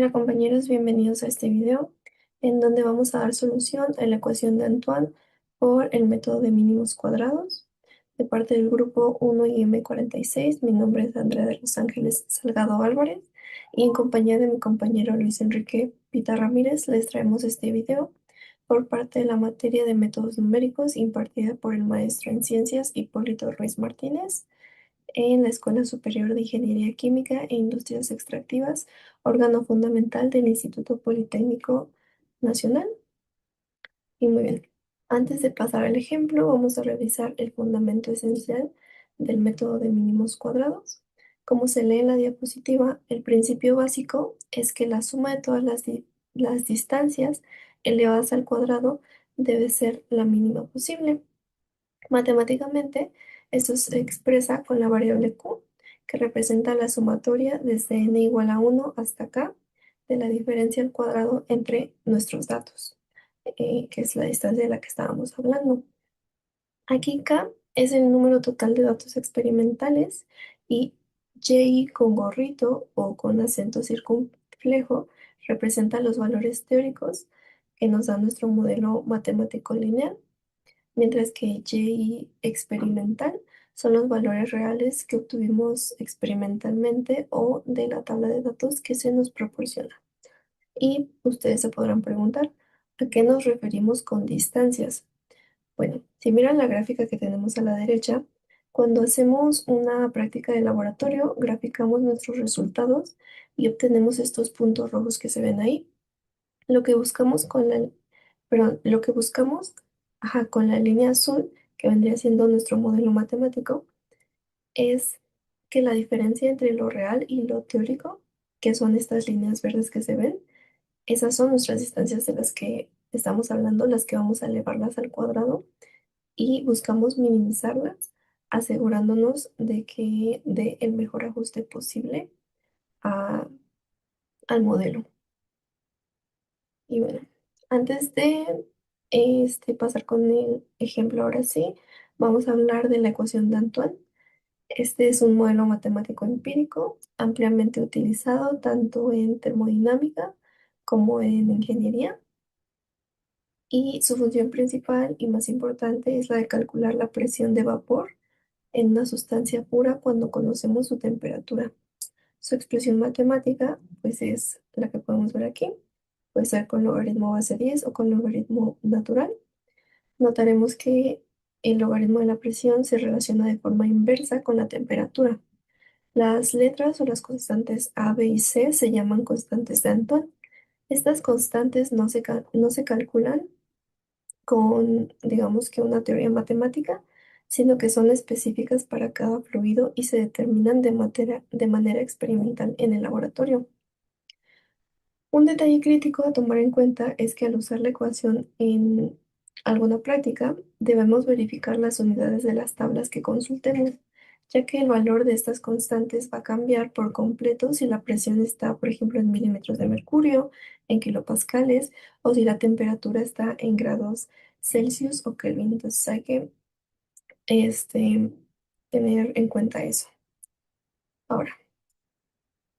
Hola compañeros, bienvenidos a este video en donde vamos a dar solución a la ecuación de Antoine por el método de mínimos cuadrados. De parte del grupo 1 y M46, mi nombre es Andrea de Los Ángeles Salgado Álvarez y en compañía de mi compañero Luis Enrique Pita Ramírez les traemos este video por parte de la materia de métodos numéricos impartida por el maestro en ciencias Hipólito Ruiz Martínez en la Escuela Superior de Ingeniería Química e Industrias Extractivas, órgano fundamental del Instituto Politécnico Nacional. Y muy bien, antes de pasar al ejemplo, vamos a revisar el fundamento esencial del método de mínimos cuadrados. Como se lee en la diapositiva, el principio básico es que la suma de todas las distancias elevadas al cuadrado debe ser la mínima posible. Matemáticamente, esto se expresa con la variable q, que representa la sumatoria desde n igual a 1 hasta k de la diferencia al cuadrado entre nuestros datos, que es la distancia de la que estábamos hablando. Aquí k es el número total de datos experimentales y y con gorrito o con acento circunflejo representa los valores teóricos que nos da nuestro modelo matemático lineal, mientras que Y experimental son los valores reales que obtuvimos experimentalmente o de la tabla de datos que se nos proporciona. Y ustedes se podrán preguntar, ¿a qué nos referimos con distancias? Bueno, si miran la gráfica que tenemos a la derecha, cuando hacemos una práctica de laboratorio, graficamos nuestros resultados y obtenemos estos puntos rojos que se ven ahí. Lo que buscamos con lo que buscamos, con la línea azul, que vendría siendo nuestro modelo matemático, es que la diferencia entre lo real y lo teórico, que son estas líneas verdes que se ven, esas son nuestras distancias de las que estamos hablando, las que vamos a elevarlas al cuadrado y buscamos minimizarlas, asegurándonos de que dé el mejor ajuste posible a- al modelo. Y bueno, antes de pasar con el ejemplo, ahora sí, vamos a hablar de la ecuación de Antoine. Este es un modelo matemático empírico ampliamente utilizado tanto en termodinámica como en ingeniería. Y su función principal y más importante es la de calcular la presión de vapor en una sustancia pura cuando conocemos su temperatura. Su expresión matemática, pues es la que podemos ver aquí. Puede ser con logaritmo base 10 o con logaritmo natural. Notaremos que el logaritmo de la presión se relaciona de forma inversa con la temperatura. Las letras o las constantes A, B y C se llaman constantes de Antoine. Estas constantes no se calculan con, digamos que una teoría matemática, sino que son específicas para cada fluido y se determinan de manera experimental en el laboratorio. Un detalle crítico a tomar en cuenta es que al usar la ecuación en alguna práctica, debemos verificar las unidades de las tablas que consultemos, ya que el valor de estas constantes va a cambiar por completo si la presión está, por ejemplo, en milímetros de mercurio, en kilopascales, o si la temperatura está en grados Celsius o Kelvin. Entonces hay que tener en cuenta eso. Ahora,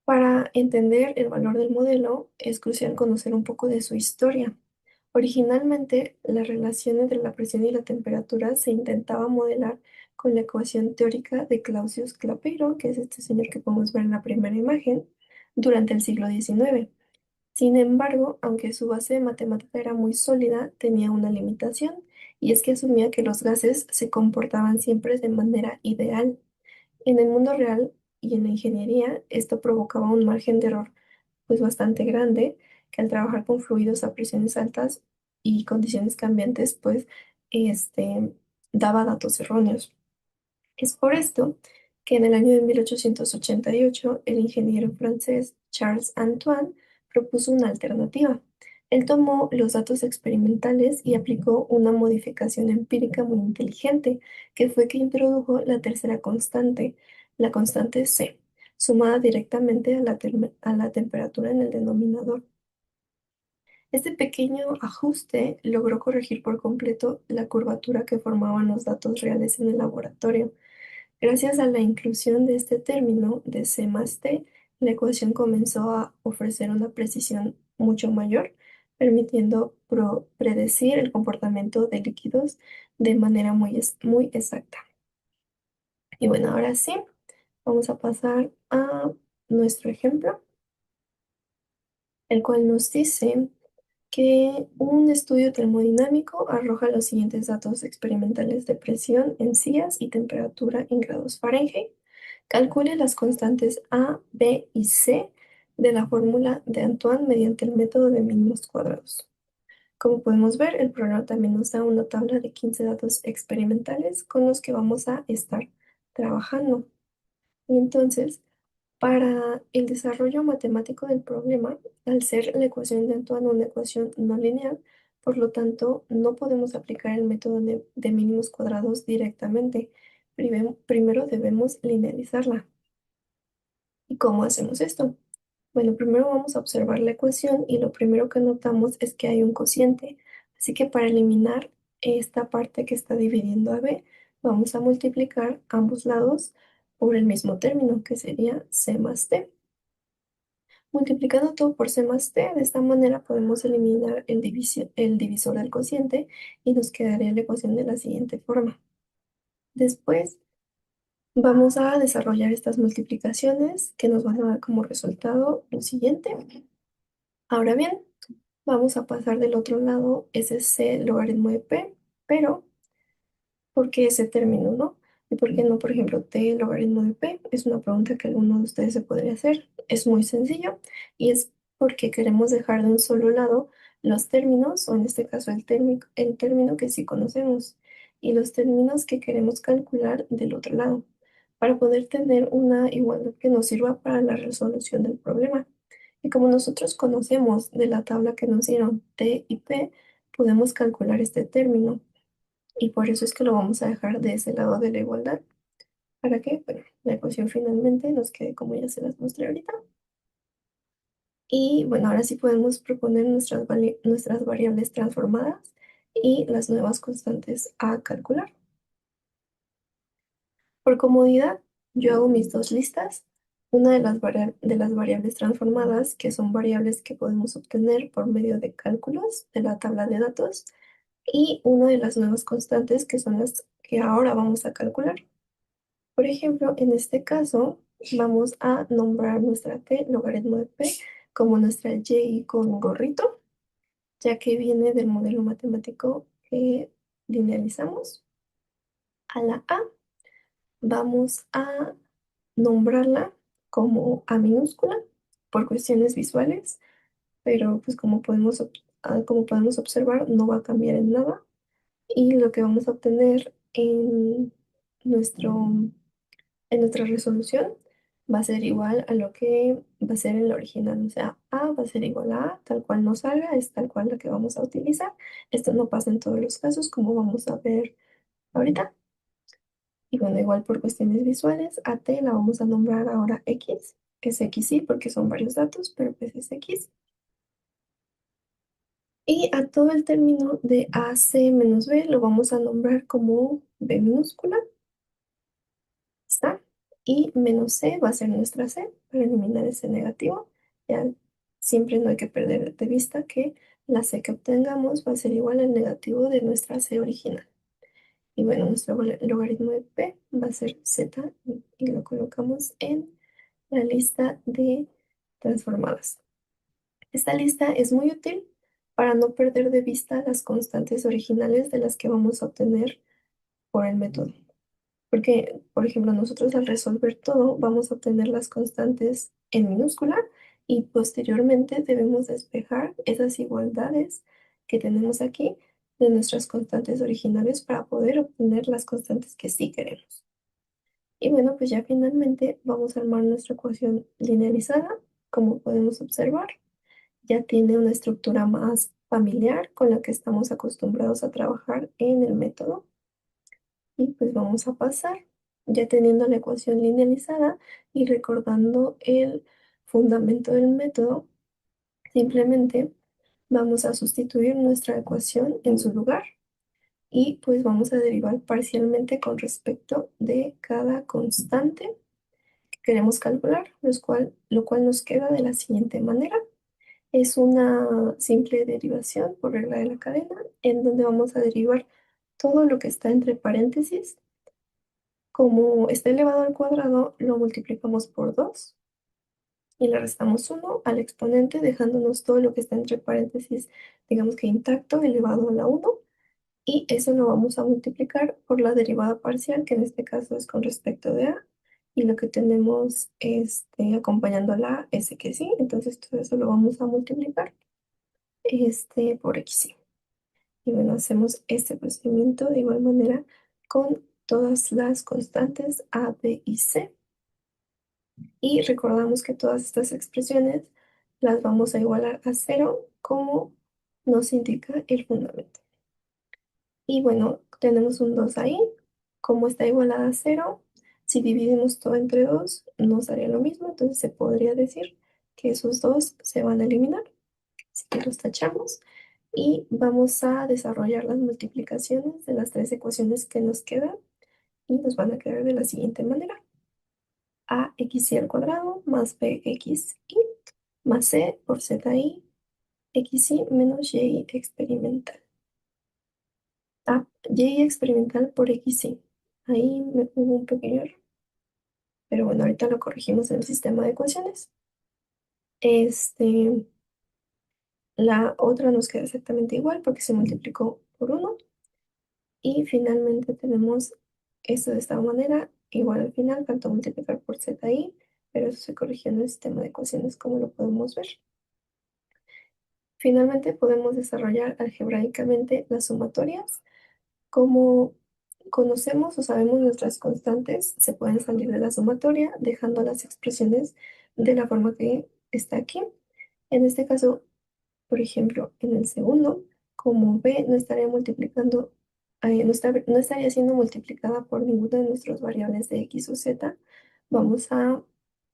para entender el valor del modelo, es crucial conocer un poco de su historia. Originalmente, la relación entre la presión y la temperatura se intentaba modelar con la ecuación teórica de Clausius-Clapeyron, que es este señor que podemos ver en la primera imagen, durante el siglo XIX. Sin embargo, aunque su base matemática era muy sólida, tenía una limitación, y es que asumía que los gases se comportaban siempre de manera ideal. En el mundo real y en la ingeniería, esto provocaba un margen de error pues bastante grande, que al trabajar con fluidos a presiones altas y condiciones cambiantes, pues este, daba datos erróneos. Es por esto que en el año de 1888 el ingeniero francés Charles Antoine propuso una alternativa. Él tomó los datos experimentales y aplicó una modificación empírica muy inteligente, que fue que introdujo la tercera constante, la constante C, sumada directamente a a la temperatura en el denominador. Este pequeño ajuste logró corregir por completo la curvatura que formaban los datos reales en el laboratorio. Gracias a la inclusión de este término de C más T, la ecuación comenzó a ofrecer una precisión mucho mayor, permitiendo predecir el comportamiento de líquidos de manera muy exacta. Y bueno, ahora sí, vamos a pasar a nuestro ejemplo, el cual nos dice que un estudio termodinámico arroja los siguientes datos experimentales de presión en sillas y temperatura en grados Fahrenheit. Calcule las constantes A, B y C de la fórmula de Antoine mediante el método de mínimos cuadrados. Como podemos ver, el programa también nos da una tabla de 15 datos experimentales con los que vamos a estar trabajando. Y entonces, para el desarrollo matemático del problema, al ser la ecuación de Antoine una ecuación no lineal, por lo tanto, no podemos aplicar el método de mínimos cuadrados directamente. Primero debemos linealizarla. ¿Y cómo hacemos esto? Bueno, primero vamos a observar la ecuación y lo primero que notamos es que hay un cociente. Así que para eliminar esta parte que está dividiendo a b, vamos a multiplicar ambos lados por el mismo término, que sería c más d. Multiplicando todo por c más d, de esta manera podemos eliminar el divisor del cociente y nos quedaría la ecuación de la siguiente forma. Después vamos a desarrollar estas multiplicaciones que nos van a dar como resultado lo siguiente. Ahora bien, vamos a pasar del otro lado ese c logaritmo de p, pero ¿por qué ese término, no? ¿Y por qué no, por ejemplo, t logaritmo de p? Es una pregunta que alguno de ustedes se podría hacer. Es muy sencillo y es porque queremos dejar de un solo lado los términos, o en este caso el término que sí conocemos, y los términos que queremos calcular del otro lado, para poder tener una igualdad que nos sirva para la resolución del problema. Y como nosotros conocemos de la tabla que nos dieron t y p, podemos calcular este término. Y por eso es que lo vamos a dejar de ese lado de la igualdad, para que, bueno, la ecuación finalmente nos quede como ya se las mostré ahorita. Y bueno, ahora sí podemos proponer nuestras variables transformadas y las nuevas constantes a calcular. Por comodidad, yo hago mis dos listas. Una de las variables transformadas, que son variables que podemos obtener por medio de cálculos de la tabla de datos, y una de las nuevas constantes, que son las que ahora vamos a calcular. Por ejemplo, en este caso, vamos a nombrar nuestra t logaritmo de p como nuestra y con gorrito, ya que viene del modelo matemático que linealizamos. A la a vamos a nombrarla como a minúscula por cuestiones visuales, pero pues como podemos observar, no va a cambiar en nada. Y lo que vamos a obtener nuestro en nuestra resolución va a ser igual a lo que va a ser en la original. O sea, A va a ser igual a A, tal cual nos salga, es tal cual la que vamos a utilizar. Esto no pasa en todos los casos, como vamos a ver ahorita. Y bueno, igual por cuestiones visuales, a T la vamos a nombrar ahora X, que es X sí, porque son varios datos, pero pues es X. Y a todo el término de AC menos B lo vamos a nombrar como B minúscula. Está. Y menos c va a ser nuestra c para eliminar ese negativo. Ya siempre no hay que perder de vista que la c que obtengamos va a ser igual al negativo de nuestra c original. Y bueno, nuestro logaritmo de p va a ser z y lo colocamos en la lista de transformadas. Esta lista es muy útil para no perder de vista las constantes originales de las que vamos a obtener por el método. Porque, por ejemplo, nosotros al resolver todo vamos a obtener las constantes en minúscula y posteriormente debemos despejar esas igualdades que tenemos aquí de nuestras constantes originales para poder obtener las constantes que sí queremos. Y bueno, pues ya finalmente vamos a armar nuestra ecuación linealizada. Como podemos observar, ya tiene una estructura más familiar con la que estamos acostumbrados a trabajar en el método. Y pues vamos a pasar, ya teniendo la ecuación linealizada y recordando el fundamento del método, simplemente vamos a sustituir nuestra ecuación en su lugar y pues vamos a derivar parcialmente con respecto de cada constante queremos calcular, lo cual nos queda de la siguiente manera. Es una simple derivación por regla de la cadena, en donde vamos a derivar todo lo que está entre paréntesis. Como está elevado al cuadrado, lo multiplicamos por 2 y le restamos 1 al exponente, dejándonos todo lo que está entre paréntesis, digamos que intacto, elevado a la 1. Y eso lo vamos a multiplicar por la derivada parcial, que en este caso es con respecto de a. Y lo que tenemos acompañando a la a es que sí, entonces todo eso lo vamos a multiplicar por x. Y bueno, hacemos este procedimiento de igual manera con todas las constantes a, b y c. Y recordamos que todas estas expresiones las vamos a igualar a cero como nos indica el fundamento. Y bueno, tenemos un 2 ahí. Como está igualada a cero, si dividimos todo entre 2, nos daría lo mismo. Entonces se podría decir que esos dos se van a eliminar. Así que los tachamos. Y vamos a desarrollar las multiplicaciones de las tres ecuaciones que nos quedan. Y nos van a quedar de la siguiente manera. Axy al cuadrado más bxy más c por zi xy menos y experimental. Y experimental por xy. Ahí me hubo un pequeño error. Pero bueno, ahorita lo corregimos en el sistema de ecuaciones. Este, la otra nos queda exactamente igual porque se multiplicó por 1. Y finalmente tenemos esto de esta manera. Igual al final faltó multiplicar por zi, pero eso se corrigió en el sistema de ecuaciones como lo podemos ver. Finalmente podemos desarrollar algebraicamente las sumatorias. Como conocemos o sabemos nuestras constantes, se pueden salir de la sumatoria dejando las expresiones de la forma que está aquí. En este caso, por ejemplo, en el segundo, como b no estaría multiplicando, no estaría siendo multiplicada por ninguna de nuestras variables de x o z, vamos a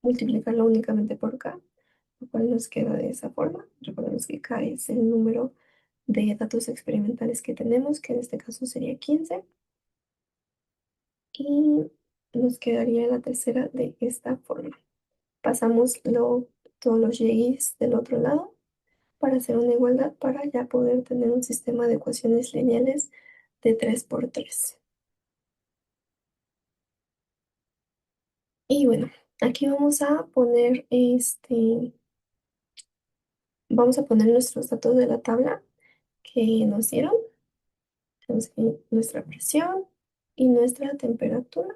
multiplicarlo únicamente por k, lo cual nos queda de esa forma. Recordemos que k es el número de datos experimentales que tenemos, que en este caso sería 15. Y nos quedaría la tercera de esta forma. Pasamos todos los y's del otro lado para hacer una igualdad para ya poder tener un sistema de ecuaciones lineales de 3 por 3. Y bueno, aquí vamos a poner nuestros datos de la tabla que nos dieron. Tenemos aquí nuestra presión y nuestra temperatura.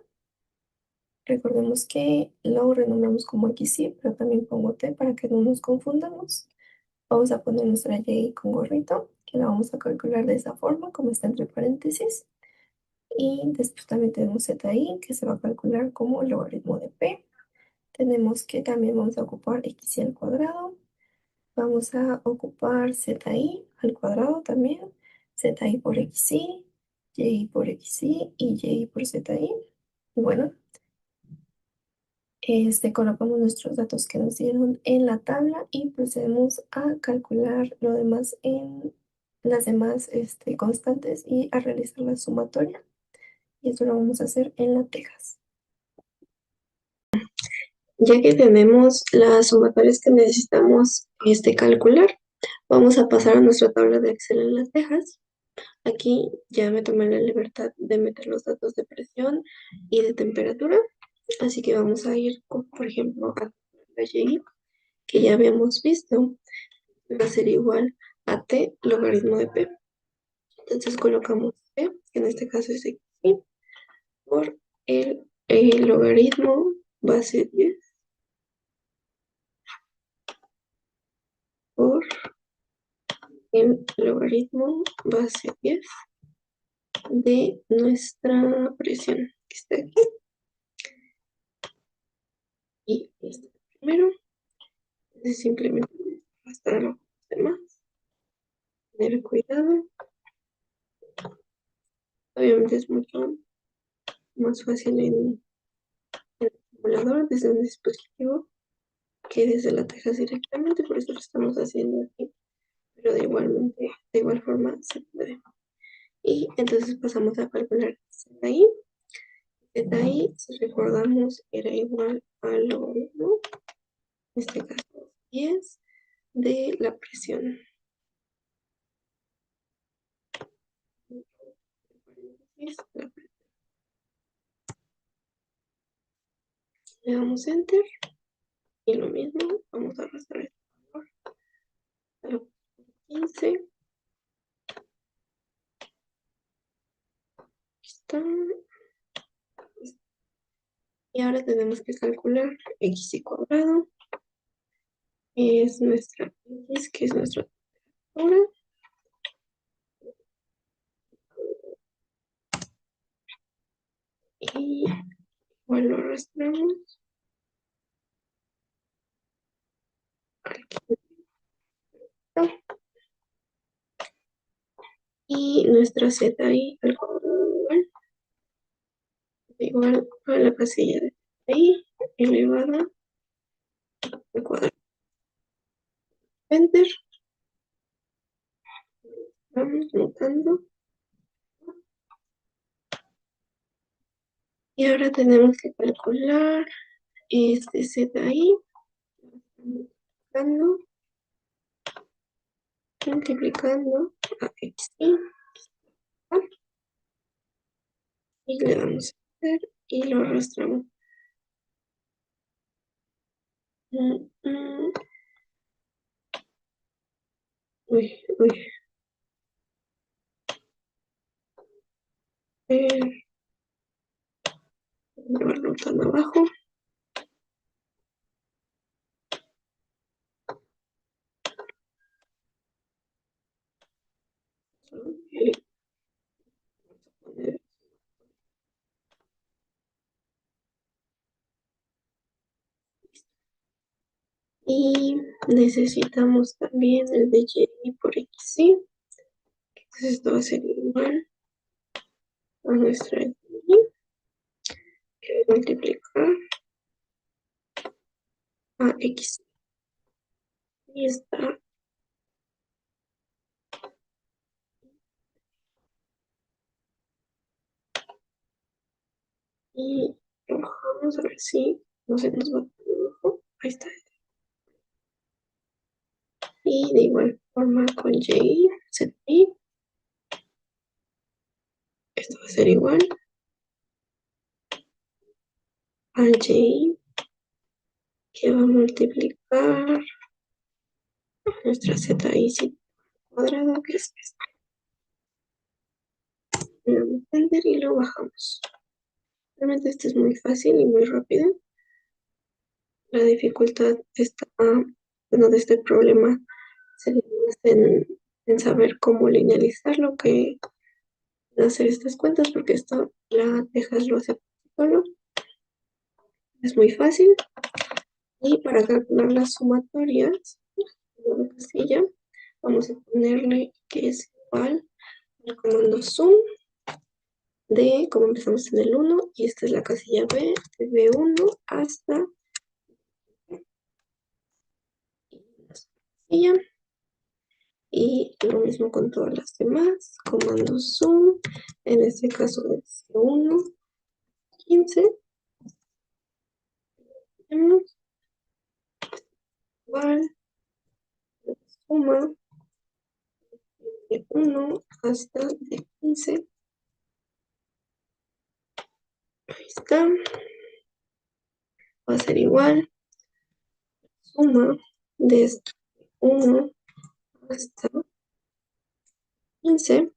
Recordemos que lo renombramos como XY, pero también pongo T para que no nos confundamos. Vamos a poner nuestra Y con gorrito, que la vamos a calcular de esa forma, como está entre paréntesis. Y después también tenemos ZI, que se va a calcular como logaritmo de P. Tenemos que también vamos a ocupar XY al cuadrado. Vamos a ocupar ZI al cuadrado también. ZI por XY, Y por XY y Y por ZI. Bueno, colocamos nuestros datos que nos dieron en la tabla y procedemos a calcular lo demás en las demás constantes y a realizar la sumatoria. Y eso lo vamos a hacer en la tejas. Ya que tenemos las sumatorias que necesitamos calcular, vamos a pasar a nuestra tabla de Excel en las tejas. Aquí ya me tomé la libertad de meter los datos de presión y de temperatura. Así que vamos a ir, por ejemplo, a la Y, que ya habíamos visto, va a ser igual a T logaritmo de P. Entonces colocamos P, que en este caso es X, por el logaritmo base 10 por el logaritmo base 10 de nuestra presión que está aquí. Y este primero es simplemente arrastrar los demás. Tener cuidado. Obviamente es mucho más fácil en el simulador desde un dispositivo que desde la tejas directamente, por eso lo estamos haciendo aquí, pero de igual forma se puede. Y entonces pasamos a calcular ahí, Z ahí, si recordamos, era igual a lo 1, en este caso 10, de la presión. Le damos Enter y lo mismo, vamos a arrastrar este valor a lo 15. Está. Y ahora tenemos que calcular x cuadrado, es nuestra x, que es nuestra temperatura. Y igual lo arrastramos aquí. Y nuestra z ahí al cuadrado igual a la casilla de ahí elevada al cuadrado. Enter. Vamos notando. Y ahora tenemos que calcular este z ahí. Multiplicando a x y le damos a enter y lo arrastramos. Uy, uy. Llevarlo tan abajo. Y necesitamos también el de y por x, ¿sí? Entonces esto va a ser igual a nuestra y, que va a multiplicar a x. Y está. Y lo bajamos a ver si no se nos va por abajo. Ahí está. Y de igual forma con y, y, esto va a ser igual a y, que va a multiplicar nuestra z y cuadrado, que es esto. Le damos enter y lo bajamos. Realmente esto es muy fácil y muy rápido. La dificultad está, bueno, de este problema se basa en saber cómo linealizarlo, que hacer estas cuentas, porque esto la Texas lo hace solo. Es muy fácil. Y para calcular las sumatorias de la casilla, vamos a ponerle que es igual al comando sum de, como empezamos en el 1, y esta es la casilla B, de B1 hasta casilla. Y lo mismo con todas las demás, comando sum, en este caso es 1, 15, tenemos igual, suma de 1 hasta de 15, ahí está, va a ser igual, suma desde 1 hasta 15,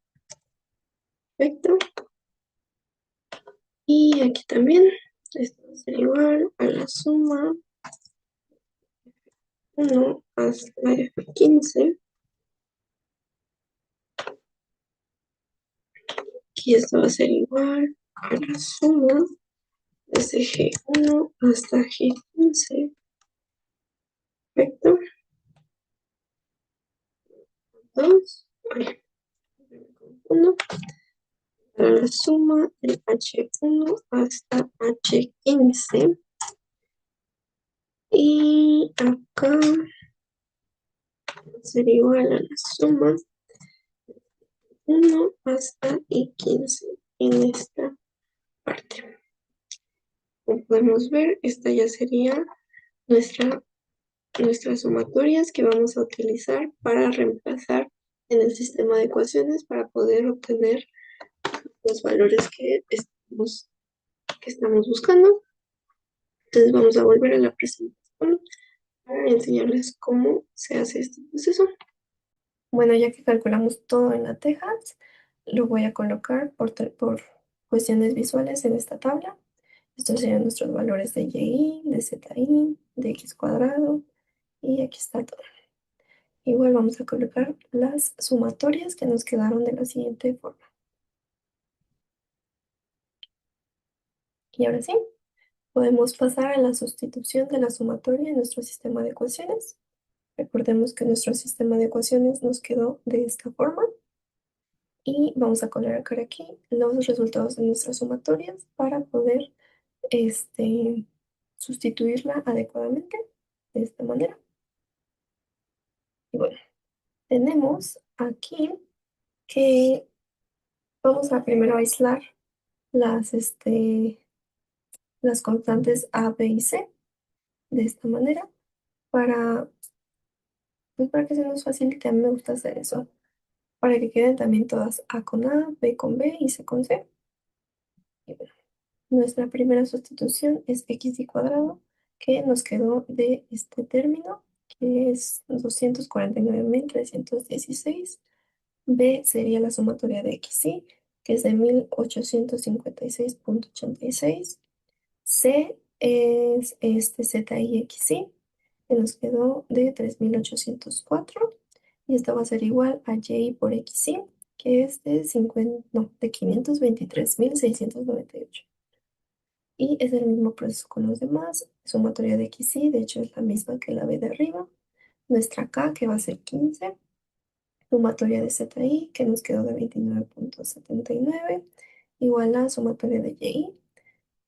perfecto, y aquí también, esto va a ser igual a la suma 1 hasta F15, y esto va a ser igual a la suma desde G1 hasta G15, perfecto, 2, 1, para la suma de H1 hasta H15, y acá sería igual a la suma 1 hasta I15 en esta parte. Como podemos ver, esta ya sería nuestra, nuestras sumatorias que vamos a utilizar para reemplazar en el sistema de ecuaciones para poder obtener los valores que estamos buscando. Entonces vamos a volver a la presentación para enseñarles cómo se hace este proceso. Bueno, ya que calculamos todo en la Tejas, lo voy a colocar por cuestiones visuales en esta tabla. Estos serían nuestros valores de y, de zi, de x cuadrado, y aquí está todo. Igual vamos a colocar las sumatorias que nos quedaron de la siguiente forma. Y ahora sí, podemos pasar a la sustitución de la sumatoria en nuestro sistema de ecuaciones. Recordemos que nuestro sistema de ecuaciones nos quedó de esta forma. Y vamos a colocar aquí los resultados de nuestras sumatorias para poder este, sustituirla adecuadamente de esta manera. Y bueno, tenemos aquí que vamos a primero aislar las constantes A, B y C de esta manera para, pues para que se nos facilite. A mí me gusta hacer eso, para que queden también todas A con A, B con B y C con C. Y bueno, nuestra primera sustitución es x y cuadrado, que nos quedó de este término, que es 249.316. B sería la sumatoria de XY, que es de 1856,86. C es este ZI que nos quedó de 3.804. Y esto va a ser igual a Y por XY, que es de 50, no, de 523.698. Y es el mismo proceso con los demás. Sumatoria de XY, de hecho es la misma que la B de arriba. Nuestra K, que va a ser 15. Sumatoria de ZI, que nos quedó de 29,79. Igual a sumatoria de YI,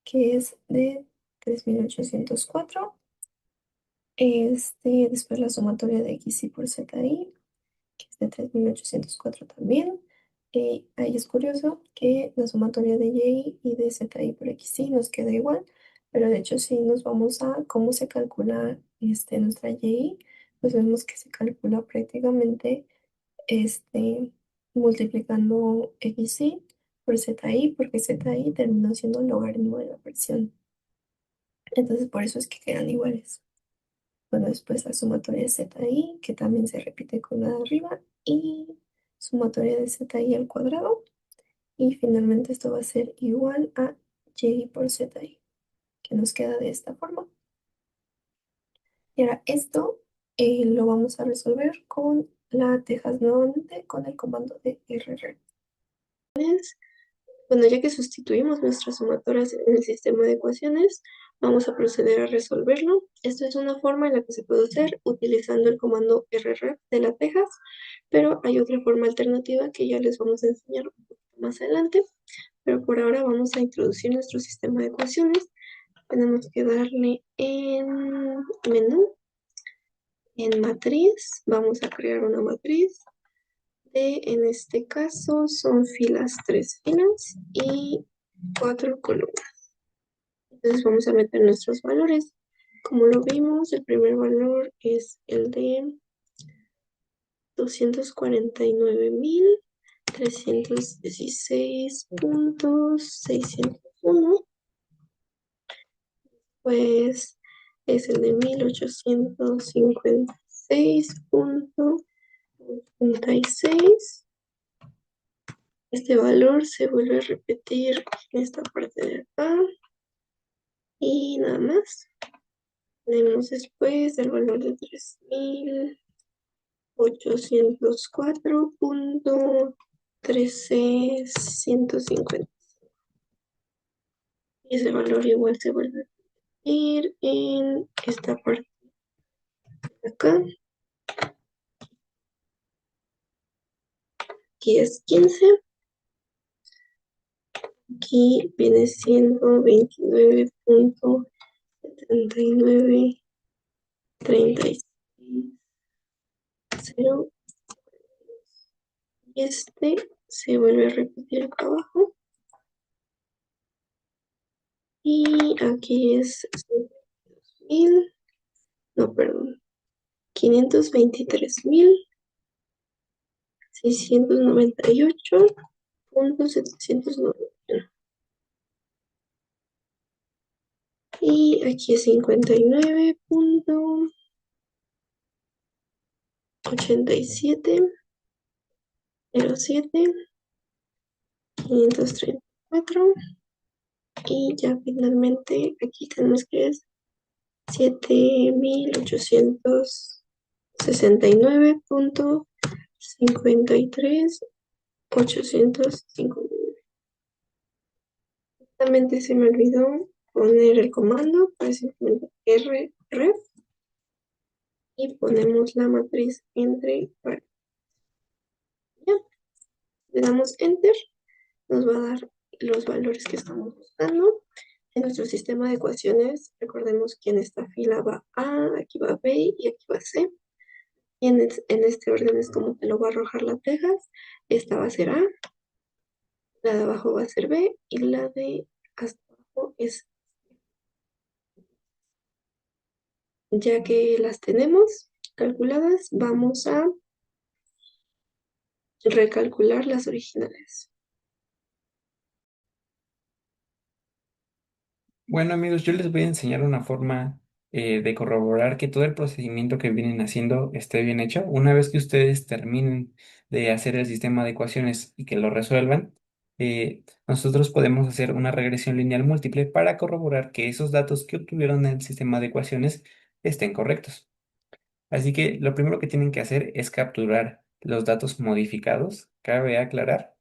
que es de 3.804. Después la sumatoria de XY por ZI, que es de 3.804 también. Ahí es curioso que la sumatoria de y de ZI por XY nos queda igual, pero de hecho si nos vamos a cómo se calcula nuestra Y, pues vemos que se calcula prácticamente multiplicando XY por ZI, porque ZI terminó siendo el logaritmo de la fracción. Entonces por eso es que quedan iguales. Bueno, después la sumatoria de ZI, que también se repite con la de arriba, y sumatoria de ZI al cuadrado. Y finalmente esto va a ser igual a Y por ZI, que nos queda de esta forma. Y ahora esto lo vamos a resolver con la Tejas nuevamente, con el comando de RR. Bueno, ya que sustituimos nuestras sumatorias en el sistema de ecuaciones, vamos a proceder a resolverlo. Esto es una forma en la que se puede hacer utilizando el comando RR de la Tejas, pero hay otra forma alternativa que ya les vamos a enseñar un poquito más adelante. Pero por ahora vamos a introducir nuestro sistema de ecuaciones. Tenemos que darle en menú, en matriz. Vamos a crear una matriz en este caso son tres filas y 4 columnas. Entonces vamos a meter nuestros valores. Como lo vimos, el primer valor es el de 249.316,601. Pues es el de 1856,86. Este valor se vuelve a repetir en esta parte de acá. Y nada más. Tenemos después el valor de 3.804,13150. Y ese valor igual se vuelve a repetir en esta parte de acá. Aquí es 15. Aquí viene siendo 29.7936,0. Y este se vuelve a repetir acá abajo. Y aquí es 100.000, no, perdón, 523.698.791. Y aquí es 59.8707.534. Y ya finalmente aquí tenemos que es 7.869.53.805. Justamente se me olvidó poner el comando, pues simplemente ref y ponemos la matriz entre variables. Ya, le damos enter, nos va a dar los valores que estamos buscando. En nuestro sistema de ecuaciones, recordemos que en esta fila va A, aquí va B y aquí va C. Y en este orden es como te lo va a arrojar la Texas. Esta va a ser A, la de abajo va a ser B y la de hasta abajo es. Ya que las tenemos calculadas, vamos a recalcular las originales. Bueno, amigos, yo les voy a enseñar una forma de corroborar que todo el procedimiento que vienen haciendo esté bien hecho. Una vez que ustedes terminen de hacer el sistema de ecuaciones y que lo resuelvan, nosotros podemos hacer una regresión lineal múltiple para corroborar que esos datos que obtuvieron en el sistema de ecuaciones estén correctos. Así que lo primero que tienen que hacer es capturar los datos modificados. Cabe aclarar,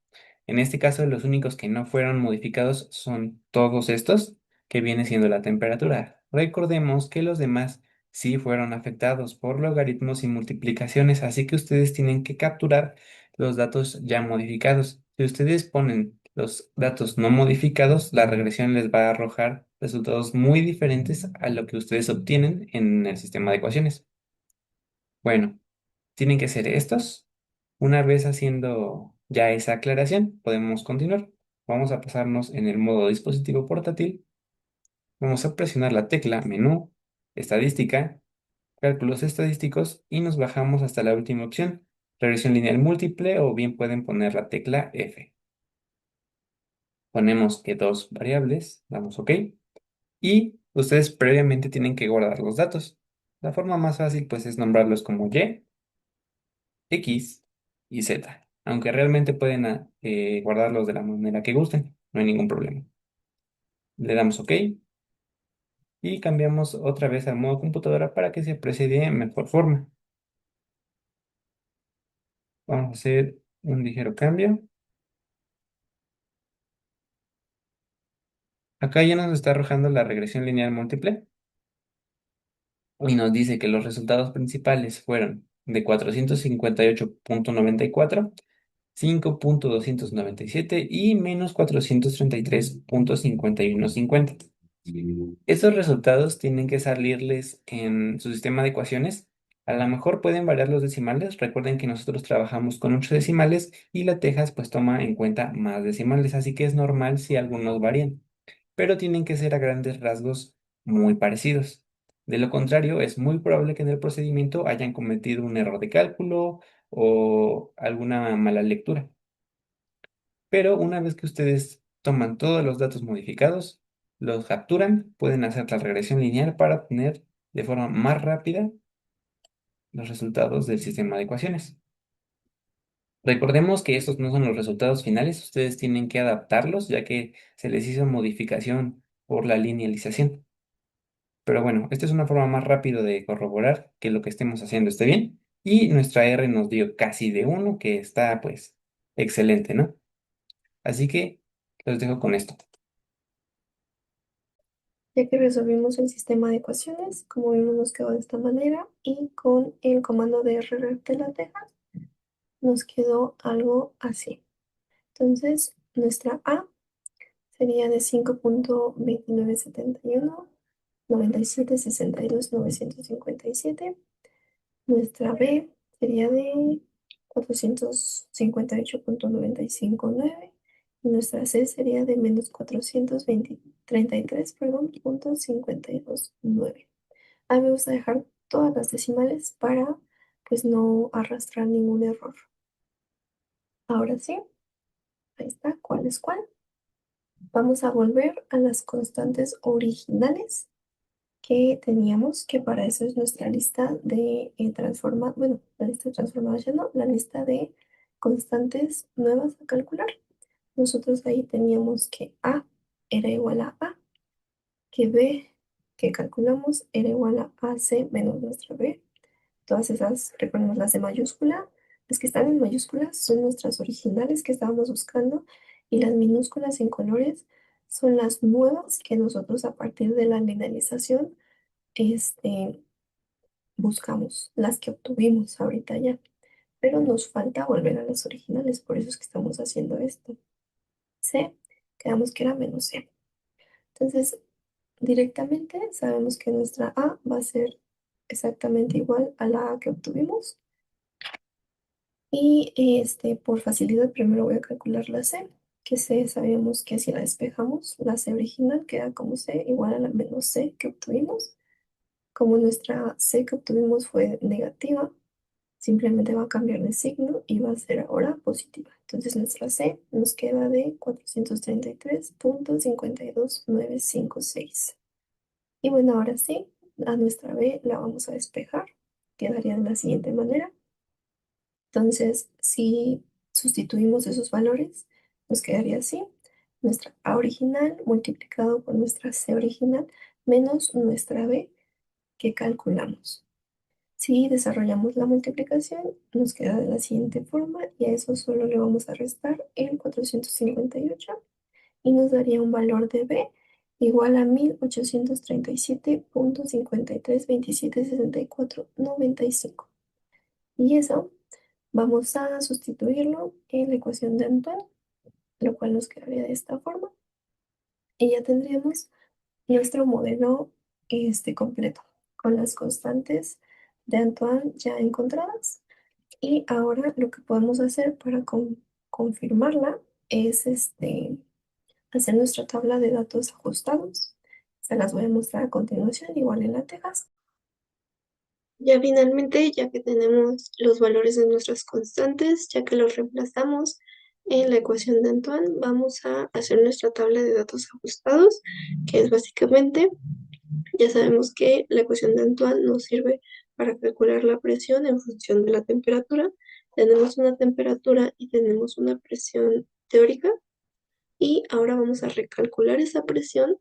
en este caso los únicos que no fueron modificados son todos estos, que viene siendo la temperatura. Recordemos que los demás sí fueron afectados por logaritmos y multiplicaciones, así que ustedes tienen que capturar los datos ya modificados. Si ustedes ponen los datos no modificados, la regresión les va a arrojar resultados muy diferentes a lo que ustedes obtienen en el sistema de ecuaciones. Bueno, tienen que ser estos. Una vez haciendo ya esa aclaración, podemos continuar. Vamos a pasarnos en el modo dispositivo portátil. Vamos a presionar la tecla menú, estadística, cálculos estadísticos y nos bajamos hasta la última opción, regresión lineal múltiple o bien pueden poner la tecla F. Ponemos que dos variables, damos OK y ustedes previamente tienen que guardar los datos. La forma más fácil pues es nombrarlos como Y, X y Z, aunque realmente pueden guardarlos de la manera que gusten, no hay ningún problema. Le damos OK y cambiamos otra vez al modo computadora para que se aprecie de mejor forma. Vamos a hacer un ligero cambio. Acá ya nos está arrojando la regresión lineal múltiple y nos dice que los resultados principales fueron de 458.94, 5.297 y menos 433.5150. Esos resultados tienen que salirles en su sistema de ecuaciones. A lo mejor pueden variar los decimales. Recuerden que nosotros trabajamos con 8 decimales y la Texas pues toma en cuenta más decimales, así que es normal si algunos varían, pero tienen que ser a grandes rasgos muy parecidos. De lo contrario, es muy probable que en el procedimiento hayan cometido un error de cálculo o alguna mala lectura. Pero una vez que ustedes toman todos los datos modificados, los capturan, pueden hacer la regresión lineal para obtener de forma más rápida los resultados del sistema de ecuaciones. Recordemos que estos no son los resultados finales, ustedes tienen que adaptarlos ya que se les hizo modificación por la linealización. Pero bueno, esta es una forma más rápida de corroborar que lo que estemos haciendo esté bien. Y nuestra R nos dio casi de 1, que está pues excelente, ¿no? Así que los dejo con esto. Ya que resolvimos el sistema de ecuaciones, como vimos nos quedó de esta manera y con el comando de rref de la teja nos quedó algo así. Entonces, nuestra A sería de 5.2971, 97.62.957. Nuestra B sería de 458.959 Nuestra C sería de menos 433, perdón, punto 529. A mí me gusta dejar todas las decimales para pues no arrastrar ningún error. Ahora sí, ahí está, ¿cuál es cuál? Vamos a volver a las constantes originales que teníamos, que para eso es nuestra lista de bueno, la lista de transformadas ya no, la lista de constantes nuevas a calcular. Nosotros ahí teníamos que A era igual a A, que B que calculamos era igual a AC menos nuestra B. Todas esas, recordemos las de mayúscula, las que están en mayúsculas son nuestras originales que estábamos buscando y las minúsculas en colores son las nuevas que nosotros a partir de la linealización este, buscamos, las que obtuvimos ahorita ya. Pero nos falta volver a las originales, por eso es que estamos haciendo esto. C, quedamos que era menos C. Entonces, directamente sabemos que nuestra A va a ser exactamente igual a la A que obtuvimos. Y por facilidad, primero voy a calcular la C, que C sabíamos que si la despejamos, la C original queda como C igual a la menos C que obtuvimos. Como nuestra C que obtuvimos fue negativa, simplemente va a cambiar de signo y va a ser ahora positiva. Entonces nuestra C nos queda de 433,52956. Y bueno, ahora sí, a nuestra B la vamos a despejar. Quedaría de la siguiente manera. Entonces, si sustituimos esos valores, nos quedaría así. Nuestra A original multiplicado por nuestra C original menos nuestra B que calculamos. Si desarrollamos la multiplicación, nos queda de la siguiente forma y a eso solo le vamos a restar el 458 y nos daría un valor de B igual a 1837,53276495. Y eso vamos a sustituirlo en la ecuación de Antoine, lo cual nos quedaría de esta forma. Y ya tendríamos nuestro modelo completo, con las constantes de Antoine ya encontradas. Y ahora lo que podemos hacer para confirmarla es hacer nuestra tabla de datos ajustados. Se las voy a mostrar a continuación, igual en la Texas. Ya finalmente, ya que tenemos los valores de nuestras constantes, ya que los reemplazamos en la ecuación de Antoine, vamos a hacer nuestra tabla de datos ajustados, que es básicamente, ya sabemos que la ecuación de Antoine nos sirve para calcular la presión en función de la temperatura. Tenemos una temperatura y tenemos una presión teórica, y ahora vamos a recalcular esa presión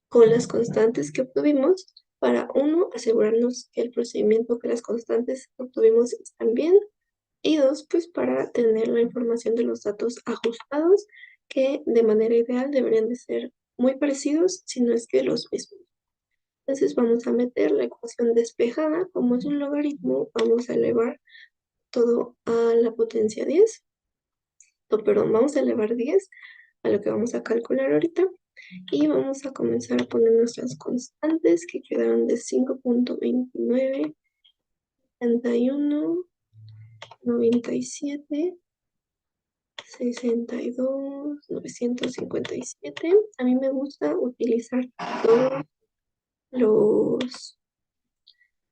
con las constantes que obtuvimos para, uno, asegurarnos que el procedimiento que las constantes que obtuvimos están bien, y dos, pues para tener la información de los datos ajustados que de manera ideal deberían de ser muy parecidos, si no es que los mismos. Entonces vamos a meter la ecuación despejada, como es un logaritmo, vamos a elevar todo a la potencia 10, perdón, vamos a elevar 10 a lo que vamos a calcular ahorita. Y vamos a comenzar a poner nuestras constantes que quedaron de 5,29, 71, 97, 62, 957. A mí me gusta utilizar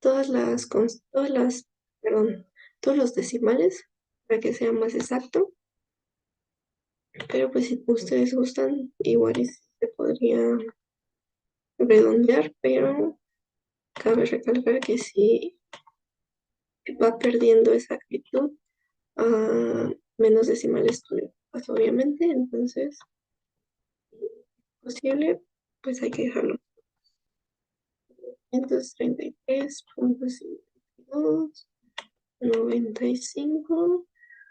todos los, perdón, todos los decimales para que sea más exacto. Pero pues si ustedes gustan, igual se podría redondear, pero cabe recalcar que sí va perdiendo esa actitud a menos decimales pues obviamente, entonces, posible, pues hay que dejarlo. 533,52, 95,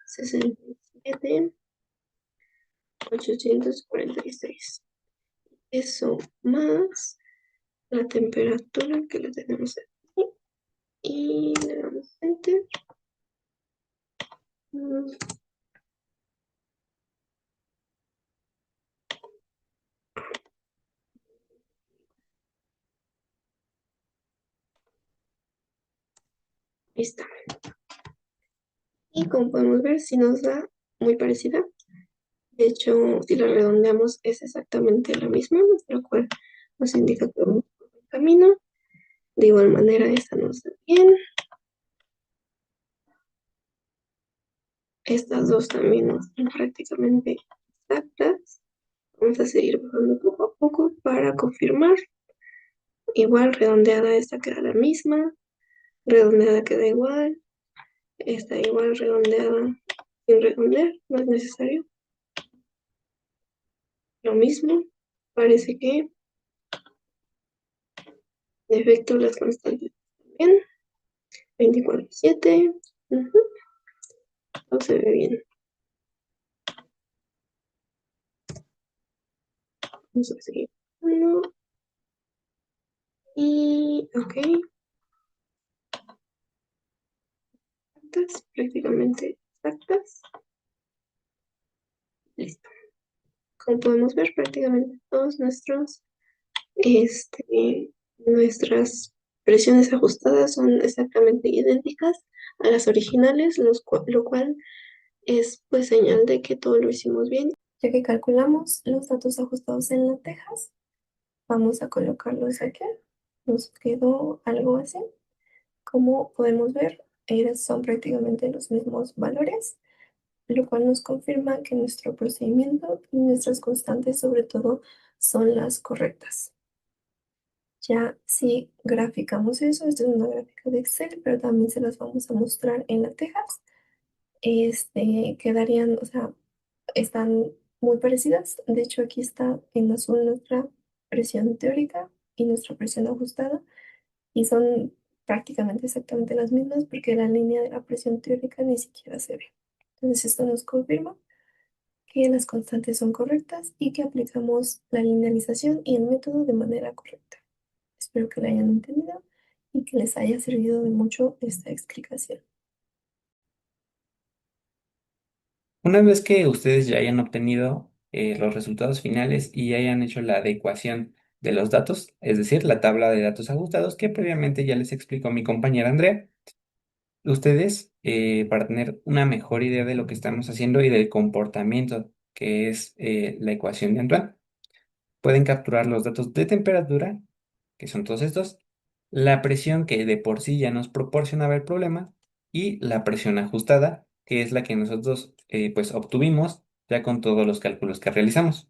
67, 846. Eso más la temperatura que la tenemos aquí y le damos enter. Mm, Ahí está. Y como podemos ver, si nos da muy parecida, De hecho, si la redondeamos es exactamente la misma, lo cual nos indica que vamos por buen camino. De igual manera, esta nos da bien. Estas dos también nos dan prácticamente exactas. Vamos a seguir bajando poco a poco para confirmar. Igual redondeada esta queda la misma, redondeada queda igual, esta igual redondeada sin redondear, no es necesario. Lo mismo, parece que en efecto las constantes también, 24/7, todo se ve bien. Vamos a seguir. Uno, y ok, exactas, prácticamente exactas. Listo. Como podemos ver, prácticamente todos nuestras presiones ajustadas son exactamente idénticas a las originales, lo cual es pues señal de que todo lo hicimos bien. Ya que calculamos los datos ajustados en las tejas, vamos a colocarlos aquí. Nos quedó algo así. Como podemos ver, son prácticamente los mismos valores, lo cual nos confirma que nuestro procedimiento y nuestras constantes sobre todo son las correctas. Ya si graficamos eso, esto es una gráfica de Excel, pero también se las vamos a mostrar en la Tejas. Quedarían, o sea, están muy parecidas. De hecho, aquí está en azul nuestra presión teórica y nuestra presión ajustada, y son prácticamente exactamente las mismas porque la línea de la presión teórica ni siquiera se ve. Entonces, esto nos confirma que las constantes son correctas y que aplicamos la linealización y el método de manera correcta. Espero que lo hayan entendido y que les haya servido de mucho esta explicación. Una vez que ustedes ya hayan obtenido los resultados finales y hayan hecho la adecuación de los datos, es decir, la tabla de datos ajustados que previamente ya les explicó mi compañera Andrea, ustedes, para tener una mejor idea de lo que estamos haciendo y del comportamiento que es la ecuación de Antoine, pueden capturar los datos de temperatura, que son todos estos, la presión que de por sí ya nos proporcionaba el problema y la presión ajustada, que es la que nosotros pues obtuvimos ya con todos los cálculos que realizamos.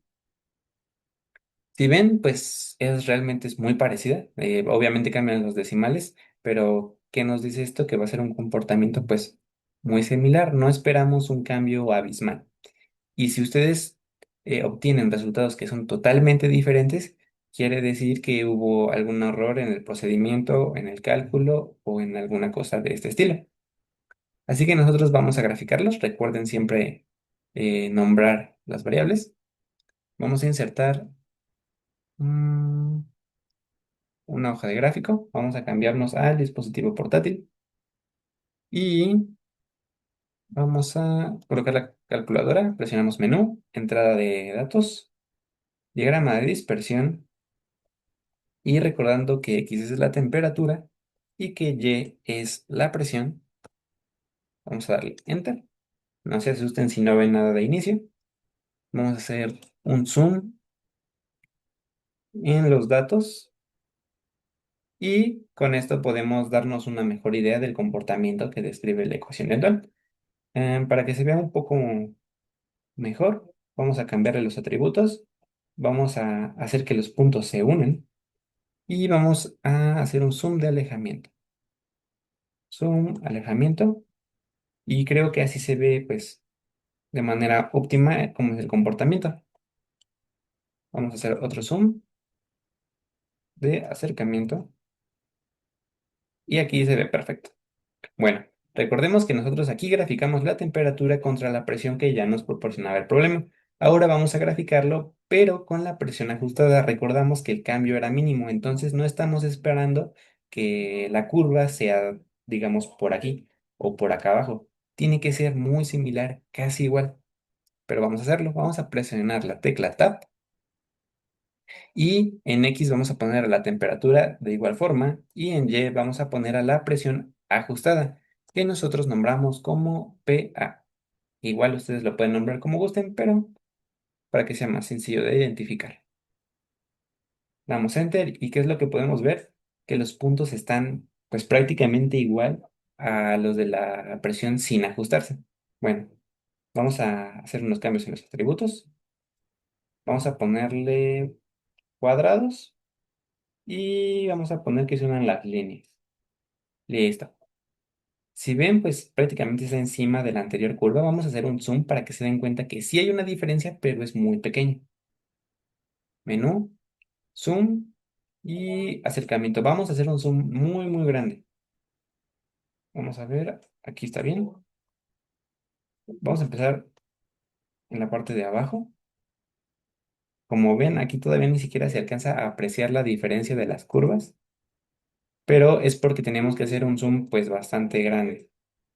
Si ven, pues es muy parecida. Obviamente cambian los decimales, pero ¿qué nos dice esto? Que va a ser un comportamiento pues muy similar. No esperamos un cambio abismal. Y si ustedes obtienen resultados que son totalmente diferentes, quiere decir que hubo algún error en el procedimiento, en el cálculo o en alguna cosa de este estilo. Así que nosotros vamos a graficarlos. Recuerden siempre nombrar las variables. Vamos a insertar mm, una hoja de gráfico. Vamos a cambiarnos al dispositivo portátil y vamos a colocar la calculadora. Presionamos menú, entrada de datos, diagrama de dispersión. Y recordando que X es la temperatura y que Y es la presión, vamos a darle Enter. No se asusten si no ven nada de inicio. Vamos a hacer un zoom en los datos y con esto podemos darnos una mejor idea del comportamiento que describe la ecuación de Dalton. Para que se vea un poco mejor, vamos a cambiarle los atributos. Vamos a hacer que los puntos se unen y vamos a hacer un zoom de alejamiento. Zoom, alejamiento. Y creo que así se ve, pues, de manera óptima cómo es el comportamiento. Vamos a hacer otro zoom de acercamiento y aquí se ve perfecto. Bueno, recordemos que nosotros aquí graficamos la temperatura contra la presión que ya nos proporcionaba el problema. Ahora vamos a graficarlo, pero con la presión ajustada. Recordamos que el cambio era mínimo, entonces no estamos esperando que la curva sea, digamos, por aquí o por acá abajo. Tiene que ser muy similar, casi igual. Pero vamos a hacerlo. Vamos a presionar la tecla Tab y en X vamos a poner la temperatura de igual forma y en Y vamos a poner a la presión ajustada, que nosotros nombramos como PA. Igual ustedes lo pueden nombrar como gusten, pero para que sea más sencillo de identificar. Damos Enter y ¿qué es lo que podemos ver? Que los puntos están pues prácticamente igual a los de la presión sin ajustarse. Bueno, vamos a hacer unos cambios en los atributos. Vamos a ponerle cuadrados y vamos a poner que se unan las líneas. Listo. Si ven, pues prácticamente está encima de la anterior curva. Vamos a hacer un zoom para que se den cuenta que sí hay una diferencia, pero es muy pequeña. Menú, zoom y acercamiento. Vamos a hacer un zoom muy, muy grande. Vamos a ver, aquí está bien. Vamos a empezar en la parte de abajo. Como ven, aquí todavía ni siquiera se alcanza a apreciar la diferencia de las curvas, pero es porque tenemos que hacer un zoom pues bastante grande.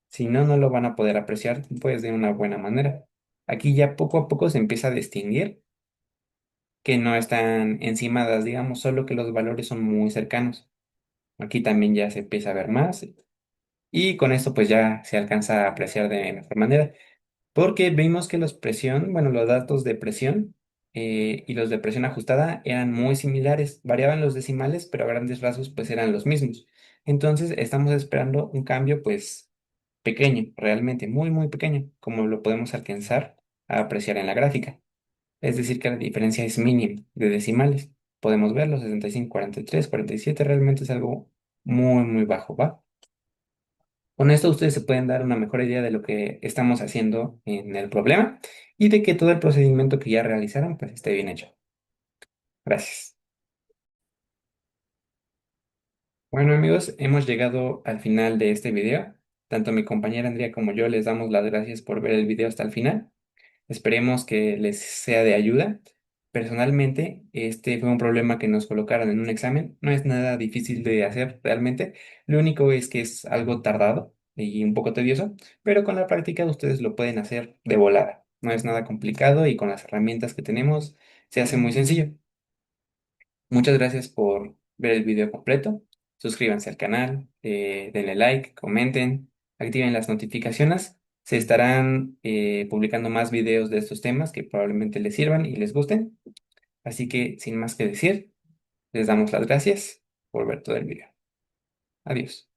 Si no, no lo van a poder apreciar pues de una buena manera. Aquí ya poco a poco se empieza a distinguir que no están encimadas, digamos, solo que los valores son muy cercanos. Aquí también ya se empieza a ver más y con esto pues ya se alcanza a apreciar de mejor manera. Porque vimos que bueno, los datos de presión y los de presión ajustada eran muy similares, variaban los decimales, pero a grandes rasgos pues eran los mismos. Entonces estamos esperando un cambio pues pequeño, realmente muy, muy pequeño, como lo podemos alcanzar a apreciar en la gráfica. Es decir, que la diferencia es mínima de decimales. Podemos ver los 65, 43, 47, realmente es algo muy, muy bajo, ¿va? Con esto ustedes se pueden dar una mejor idea de lo que estamos haciendo en el problema y de que todo el procedimiento que ya realizaron pues esté bien hecho. Gracias. Bueno amigos, hemos llegado al final de este video. Tanto mi compañera Andrea como yo les damos las gracias por ver el video hasta el final. Esperemos que les sea de ayuda. Personalmente, este fue un problema que nos colocaron en un examen. No es nada difícil de hacer realmente. Lo único es que es algo tardado y un poco tedioso, pero con la práctica ustedes lo pueden hacer de volada. No es nada complicado y con las herramientas que tenemos se hace muy sencillo. Muchas gracias por ver el video completo. Suscríbanse al canal, denle like, comenten, activen las notificaciones. Se estarán publicando más videos de estos temas que probablemente les sirvan y les gusten. Así que, sin más que decir, les damos las gracias por ver todo el video. Adiós.